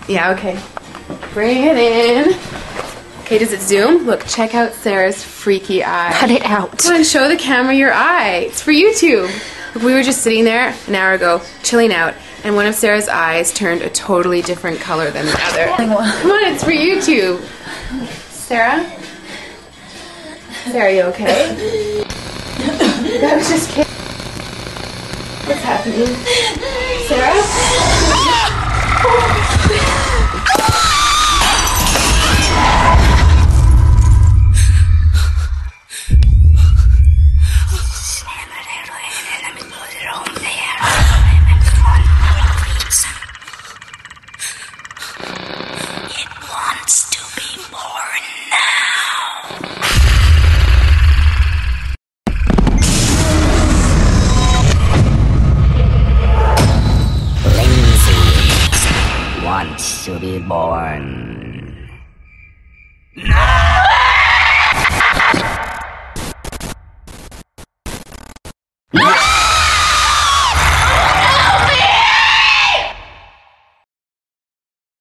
Yeah, okay. Bring it in. Okay, does it zoom? Look, check out Sarah's freaky eye. Cut it out. Come on, show the camera your eye. It's for YouTube. Look, we were just sitting there an hour ago, chilling out, and one of Sarah's eyes turned a totally different color than the other. Come on, it's for YouTube. Sarah? Sarah, are you okay? That was just kidding. What's happening? Sarah? It wants to be born now. Lindsay wants to be born. No!